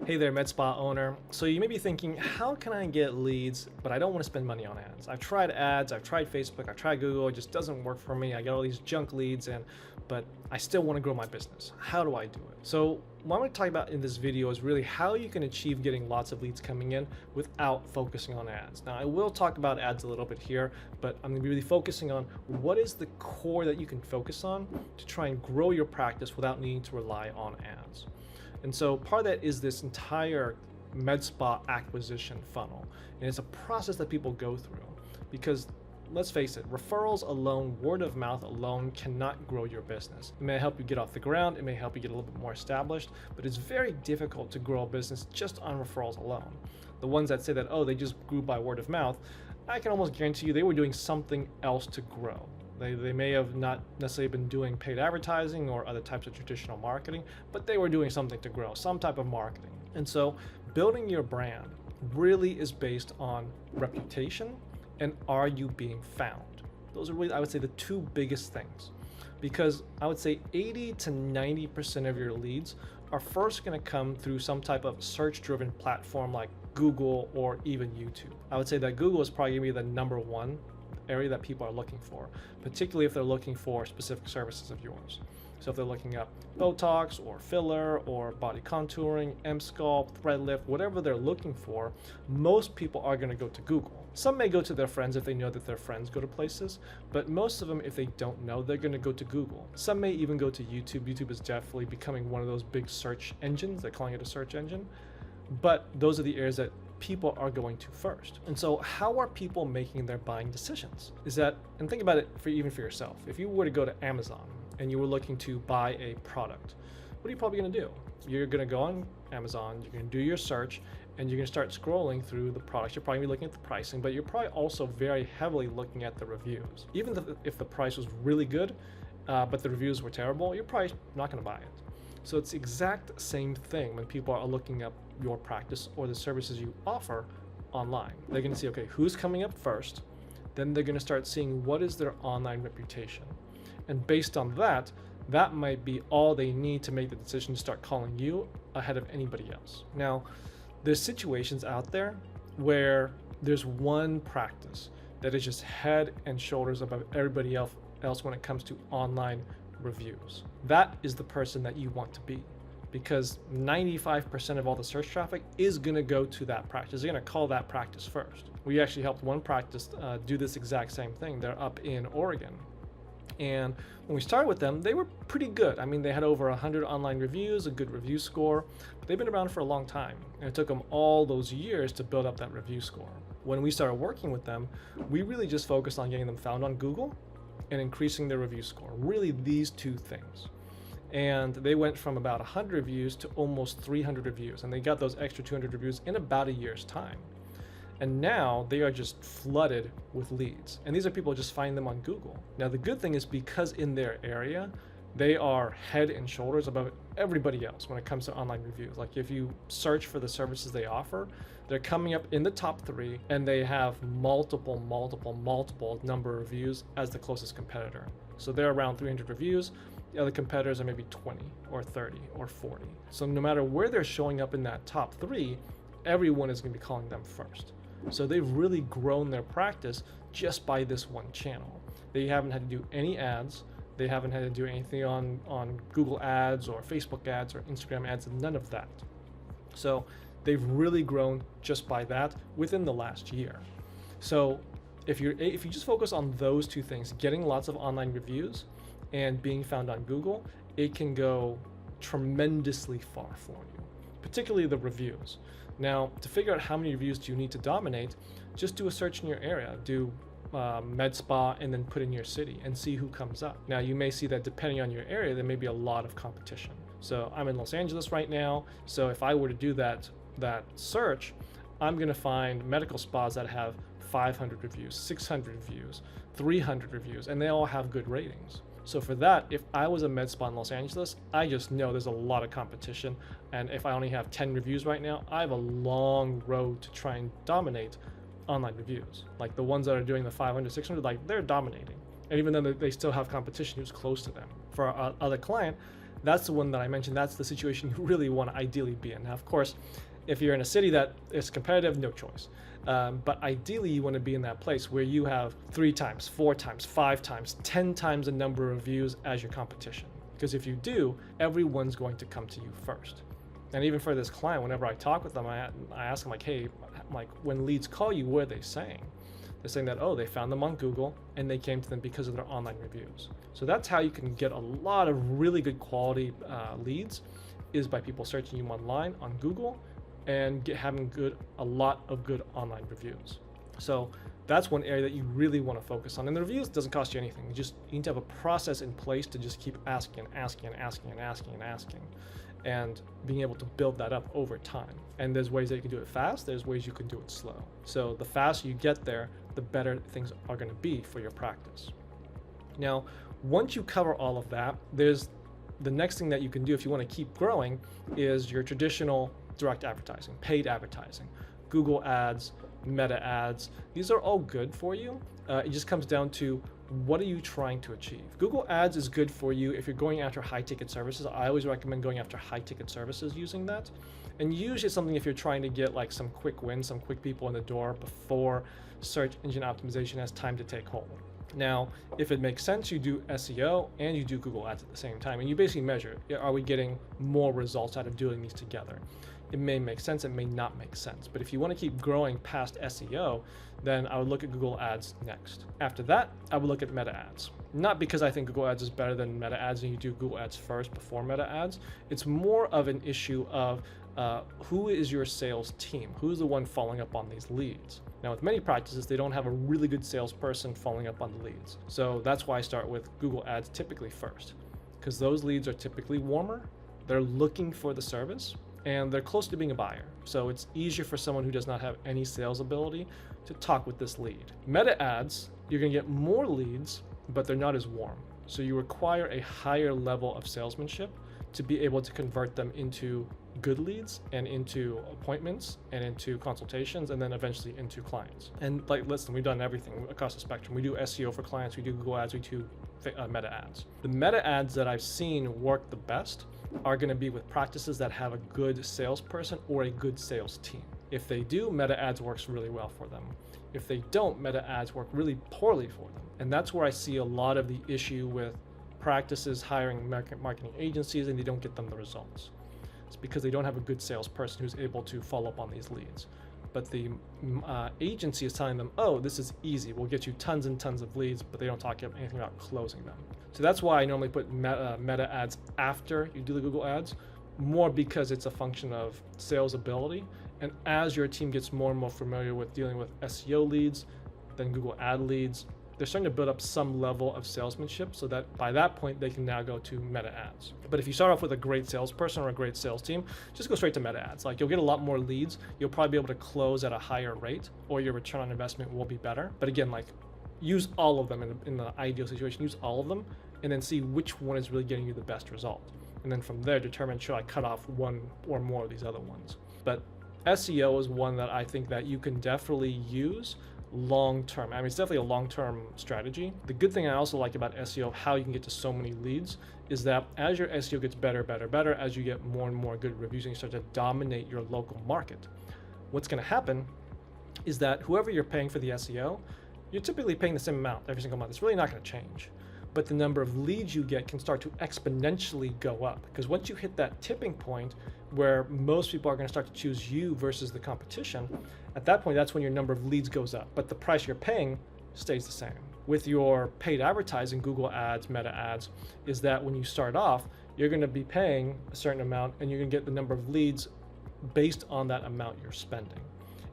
Hey there, MedSpa owner. So you may be thinking, how can I get leads, but I don't want to spend money on ads? I've tried ads, I've tried Facebook, I've tried Google, it just doesn't work for me. I get all these junk leads but I still want to grow my business. How do I do it? So what I'm going to talk about in this video is really how you can achieve getting lots of leads coming in without focusing on ads. Now I will talk about ads a little bit here, but I'm going to be really focusing on what is the core that you can focus on to try and grow your practice without needing to rely on ads. And so part of that is this entire MedSpa acquisition funnel. And it's a process that people go through because let's face it, referrals alone, word of mouth alone cannot grow your business. It may help you get off the ground, it may help you get a little bit more established, but it's very difficult to grow a business just on referrals alone. The ones that say that, oh, they just grew by word of mouth, I can almost guarantee you they were doing something else to grow. They may have not necessarily been doing paid advertising or other types of traditional marketing, but they were doing something to grow, some type of marketing. And so building your brand really is based on reputation and are you being found? Those are really, I would say, the two biggest things. Because I would say 80 to 90% of your leads are first going to come through some type of search-driven platform like Google or even YouTube. I would say that Google is probably going to be the number one area that people are looking for, particularly if they're looking for specific services of yours. So if they're looking up Botox or filler or body contouring, M-Sculpt, thread lift, whatever they're looking for, most people are going to go to Google. Some may go to their friends if they know that their friends go to places, but most of them, if they don't know, they're going to go to Google. Some may even go to YouTube. YouTube is definitely becoming one of those big search engines. They're calling it a search engine, but those are the areas that people are going to first. And so how are people making their buying decisions? Is that, and think about it even for yourself. If you were to go to Amazon and you were looking to buy a product, what are you probably going to do? You're going to go on Amazon, you're going to do your search, and you're going to start scrolling through the products. You're probably looking at the pricing, but you're probably also very heavily looking at the reviews. Even if the price was really good, but the reviews were terrible, you're probably not going to buy it. So it's the exact same thing when people are looking up your practice or the services you offer online. They're going to see, okay, who's coming up first? Then they're going to start seeing what is their online reputation. And based on that, that might be all they need to make the decision to start calling you ahead of anybody else. Now, there's situations out there where there's one practice that is just head and shoulders above everybody else when it comes to online reviews. That is the person that you want to be, because 95% of all the search traffic is going to go to that practice. They're going to call that practice first. We actually helped one practice do this exact same thing. They're up in Oregon. And when we started with them, they were pretty good. I mean, they had over 100 online reviews, a good review score, but they've been around for a long time. And it took them all those years to build up that review score. When we started working with them, we really just focused on getting them found on Google and increasing their review score. Really these two things. And they went from about 100 reviews to almost 300 reviews. And they got those extra 200 reviews in about a year's time. And now they are just flooded with leads. And these are people just find them on Google. Now the good thing is because in their area, they are head and shoulders above everybody else when it comes to online reviews. Like if you search for the services they offer, they're coming up in the top 3 and they have multiple number of reviews as the closest competitor. So they're around 300 reviews. The other competitors are maybe 20 or 30 or 40. So no matter where they're showing up in that top 3, everyone is going to be calling them first. So they've really grown their practice just by this one channel. They haven't had to do any ads. They haven't had to do anything on Google ads or Facebook ads or Instagram ads, and none of that. So they've really grown just by that within the last year. So if you just focus on those two things, getting lots of online reviews and being found on Google, it can go tremendously far for you, particularly the reviews. Now, to figure out how many reviews do you need to dominate, just do a search in your area. Do MedSpa and then put in your city and see who comes up. Now, you may see that depending on your area, there may be a lot of competition. So I'm in Los Angeles right now. So if I were to do that search, I'm going to find medical spas that have 500 reviews, 600 reviews, 300 reviews, and they all have good ratings. So for that, if I was a med spa in Los Angeles, I just know there's a lot of competition. And if I only have 10 reviews right now, I have a long road to try and dominate online reviews. Like the ones that are doing the 500, 600, like they're dominating. And even though they still have competition who's close to them. For our other client, that's the one that I mentioned. That's the situation you really want to ideally be in. Now, of course, if you're in a city that is competitive, no choice. But ideally, you want to be in that place where you have 3 times, 4 times, 5 times, 10 times the number of views as your competition. Because if you do, everyone's going to come to you first. And even for this client, whenever I talk with them, I ask them like, hey, like when leads call you, what are they saying? They're saying that, oh, they found them on Google and they came to them because of their online reviews. So that's how you can get a lot of really good quality leads, is by people searching you online on Google and having a lot of good online reviews. So that's one area that you really want to focus on. And the reviews doesn't cost you anything. You need to have a process in place to just keep asking and being able to build that up over time. And there's ways that you can do it fast, there's ways you can do it slow. So the faster you get there, the better things are going to be for your practice. Now, once you cover all of that, there's the next thing that you can do if you want to keep growing is your traditional direct advertising, paid advertising, Google ads, Meta ads. These are all good for you. It just comes down to what are you trying to achieve. Google ads is good for you if you're going after high ticket services. I always recommend going after high ticket services using that. And usually it's something if you're trying to get like some quick wins, some quick people in the door before search engine optimization has time to take hold. Now, if it makes sense, you do SEO and you do Google ads at the same time. And you basically measure, are we getting more results out of doing these together? It may make sense, it may not make sense. But if you want to keep growing past SEO, then I would look at Google ads next. After that, I would look at Meta ads. Not because I think Google ads is better than Meta ads and you do Google ads first before Meta ads. It's more of an issue of who is your sales team? Who's the one following up on these leads? Now, with many practices, they don't have a really good salesperson following up on the leads. So that's why I start with Google ads typically first, because those leads are typically warmer, they're looking for the service, and they're close to being a buyer. So it's easier for someone who does not have any sales ability to talk with this lead. Meta ads, you're gonna get more leads, but they're not as warm. So you require a higher level of salesmanship to be able to convert them into good leads and into appointments and into consultations and then eventually into clients. And like, listen, we've done everything across the spectrum. We do SEO for clients, we do Google ads, we do Meta ads. The Meta ads that I've seen work the best are going to be with practices that have a good salesperson or a good sales team. If they do, Meta ads works really well for them. If they don't, Meta ads work really poorly for them. And that's where I see a lot of the issue with practices hiring marketing agencies and they don't get them the results. It's because they don't have a good salesperson who's able to follow up on these leads. But the agency is telling them, oh, this is easy. We'll get you tons and tons of leads, but they don't talk anything about closing them. So that's why I normally put Meta ads after you do the Google ads, more because it's a function of sales ability. And as your team gets more and more familiar with dealing with SEO leads, then Google ad leads, they're starting to build up some level of salesmanship so that by that point they can now go to Meta ads. But if you start off with a great salesperson or a great sales team, just go straight to Meta ads. Like, you'll get a lot more leads, you'll probably be able to close at a higher rate, or your return on investment will be better. But again, like, use all of them in the ideal situation, use all of them and then see which one is really getting you the best result. And then from there, determine, should I cut off one or more of these other ones? But SEO is one that I think that you can definitely use long-term. I mean, it's definitely a long-term strategy. The good thing I also like about SEO, how you can get to so many leads, is that as your SEO gets better, as you get more and more good reviews and you start to dominate your local market, what's going to happen is that whoever you're paying for the SEO, you're typically paying the same amount every single month. It's really not going to change. But the number of leads you get can start to exponentially go up, because once you hit that tipping point where most people are going to start to choose you versus the competition, at that point, that's when your number of leads goes up, but the price you're paying stays the same. With your paid advertising, Google ads, Meta ads, is that when you start off, you're going to be paying a certain amount and you're going to get the number of leads based on that amount you're spending.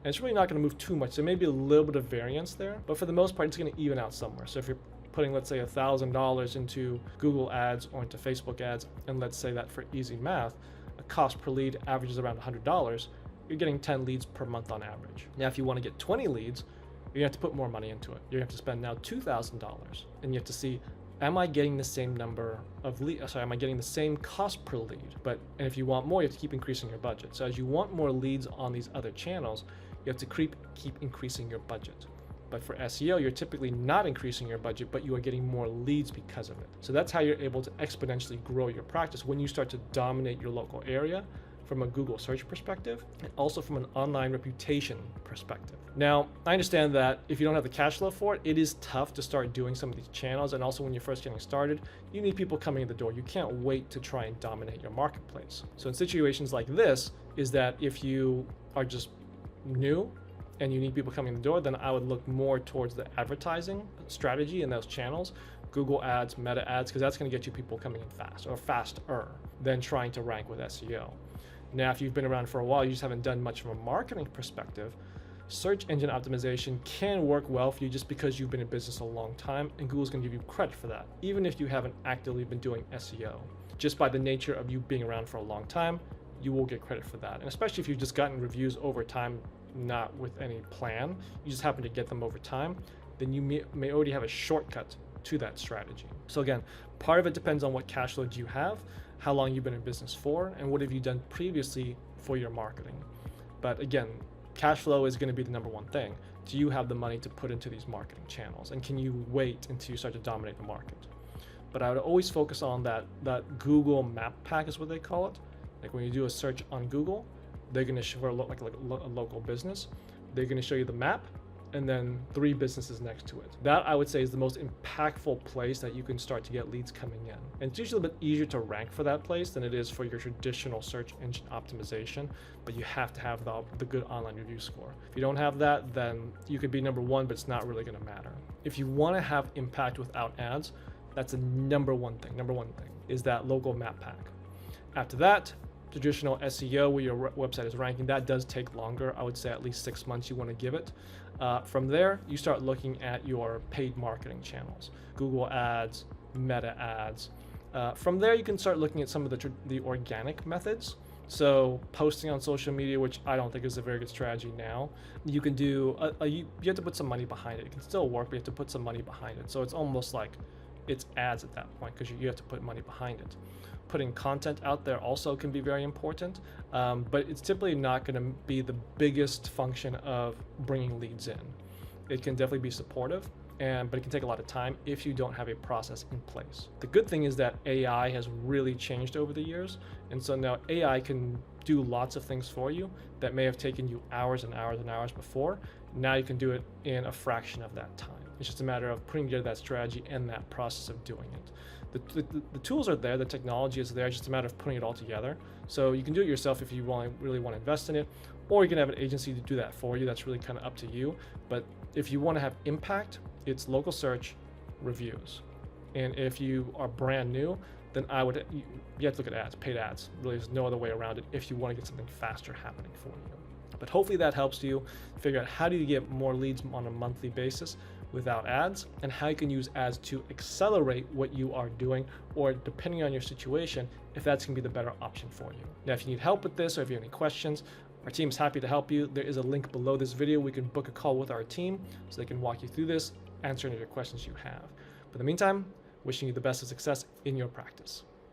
And it's really not going to move too much. There may be a little bit of variance there, but for the most part, it's going to even out somewhere. So if you're putting, let's say, $1,000 into Google ads or into Facebook ads, and let's say that for easy math, a cost per lead averages around $100, you're getting 10 leads per month on average. Now, if you want to get 20 leads, you're gonna have to put more money into it. You're gonna have to spend now $2,000, and you have to see, am I getting the same number of leads? Am I getting the same cost per lead? And if you want more, you have to keep increasing your budget. So as you want more leads on these other channels, you have to keep increasing your budget. But for SEO, you're typically not increasing your budget, but you are getting more leads because of it. So that's how you're able to exponentially grow your practice when you start to dominate your local area from a Google search perspective, and also from an online reputation perspective. Now, I understand that if you don't have the cash flow for it, it is tough to start doing some of these channels. And also when you're first getting started, you need people coming in the door. You can't wait to try and dominate your marketplace. So in situations like this, is that if you are just new and you need people coming in the door, then I would look more towards the advertising strategy in those channels, Google ads, meta ads, because that's going to get you people coming in fast or faster than trying to rank with SEO. Now, if you've been around for a while, you just haven't done much from a marketing perspective, search engine optimization can work well for you just because you've been in business a long time, and Google's going to give you credit for that, even if you haven't actively been doing SEO. Just by the nature of you being around for a long time, you will get credit for that. And especially if you've just gotten reviews over time, not with any plan, you just happen to get them over time, then you may already have a shortcut to that strategy. So again, part of it depends on what cash flow do you have, how long you've been in business for, and what have you done previously for your marketing. But again, cash flow is going to be the number one thing. Do you have the money to put into these marketing channels? And can you wait until you start to dominate the market? But I would always focus on that Google map pack is what they call it. Like when you do a search on Google, they're going to show like a local business. They're going to show you the map and then 3 businesses next to it. That I would say is the most impactful place that you can start to get leads coming in. And it's usually a bit easier to rank for that place than it is for your traditional search engine optimization, but you have to have the good online review score. If you don't have that, then you could be number 1, but it's not really going to matter. If you want to have impact without ads, that's the number one thing is that local map pack. After that, traditional SEO where your website is ranking, that does take longer. I would say at least 6 months you want to give it. From there, you start looking at your paid marketing channels, Google ads, meta ads. From there, you can start looking at some of the organic methods. So posting on social media, which I don't think is a very good strategy now. You can do, you have to put some money behind it. It can still work, but you have to put some money behind it. So it's almost like it's ads at that point because you have to put money behind it. Putting content out there also can be very important, but it's typically not going to be the biggest function of bringing leads in. It can definitely be supportive, but it can take a lot of time if you don't have a process in place. The good thing is that AI has really changed over the years, and so now AI can do lots of things for you that may have taken you hours and hours and hours before. Now you can do it in a fraction of that time. It's just a matter of putting together that strategy and that process of doing it. The tools are there, the technology is there, it's just a matter of putting it all together. So you can do it yourself if you really want to invest in it, or you can have an agency to do that for you. That's really kind of up to you. But if you want to have impact, it's local search, reviews. And if you are brand new, then you have to look at ads, paid ads. Really, there's no other way around it if you want to get something faster happening for you. But hopefully that helps you figure out how do you get more leads on a monthly basis without ads, and how you can use ads to accelerate what you are doing, or depending on your situation, if that's going to be the better option for you. Now, if you need help with this or if you have any questions, our team is happy to help you. There is a link below this video. We can book a call with our team so they can walk you through this, answer any of your questions you have. But in the meantime, wishing you the best of success in your practice.